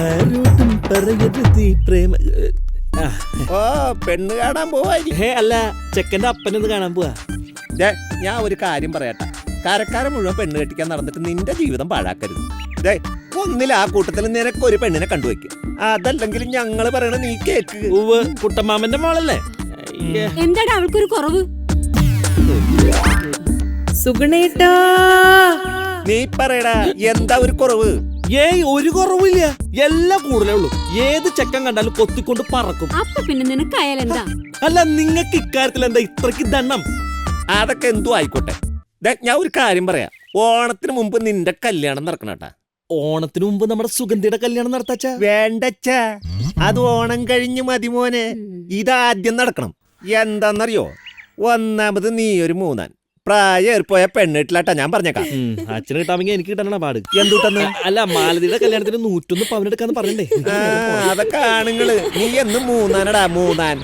ആരോടും പറയരുത് ഈ പ്രേമ. ഓ പെണ്ണ് കാണാൻ പോവായി. ഹേ അല്ല, ചെക്കന്റെ അപ്പനൊന്ന് കാണാൻ പോവാ. ഞാൻ ഒരു കാര്യം പറയട്ടെ, കരക്കാരൻ മുഴുവൻ പെണ്ണ് കെട്ടിക്കാൻ നടന്നിട്ട് നിന്റെ ജീവിതം പാഴാക്കരുത്. ഒന്നിൽ ആ കൂട്ടത്തിൽ നിനക്കൊരു പെണ്ണിനെ കണ്ടുവയ്ക്കും, അതല്ലെങ്കിൽ ഞങ്ങള് പറയണ നീ കേക്ക്. ഉവ്വ്, കുട്ടമാമന്റെ മോളല്ലേ? എന്താടാ അവൾക്കൊരു കുറവ്? സുഗുണേട്ടാ, നീ പറയടാ, എന്താ ഒരു കുറവ്? ഏയ് ഒരു കുറവില്ല, എല്ലാം കൂടുതലേ ഉള്ളൂ. ഏത് ചെക്കൻ കണ്ടാലും കൊത്തിക്കൊണ്ട് പറക്കും. അപ്പൊ പിന്നെ നിനക്കായാലെന്താ? അല്ല, നിങ്ങൾക്ക് ഇക്കാര്യത്തിൽ എന്താ ഇത്രക്ക് ദണ്ണം? അതൊക്കെ എന്തോ ആയിക്കോട്ടെ. ഞാൻ ഒരു കാര്യം പറയാം, ഓണത്തിന് മുമ്പ് നിന്റെ കല്യാണം നടക്കണട്ടാ. ഓണത്തിന് മുമ്പ് നമ്മുടെ സുഗന്ധിയുടെ കല്യാണം നടത്താച്ച. വേണ്ടച്ചാ, അത് ഓണം കഴിഞ്ഞ് മതി മോനെ. ഇതാദ്യം നടക്കണം. എന്താന്നറിയോ, ഒന്നാമത് നീ ഒരു മൂന്നാൻ പ്രായം ഏറിപ്പോയ പെണ്ണിട്ടില്ലാട്ടാ ഞാൻ പറഞ്ഞേക്കാം. അച്ഛന് കിട്ടാമെങ്കിൽ എനിക്ക് കിട്ടാനാണ് പാട്. എന്തുട്ടെന്ന്? അല്ല, മാലതിയുടെ കല്യാണത്തിന് 101 പവനെടുക്കാന്ന് പറഞ്ഞേ. അതൊക്കെ ആണുങ്ങള്, നീ എന്നും മൂന്നാനടാ മൂന്നാൻ.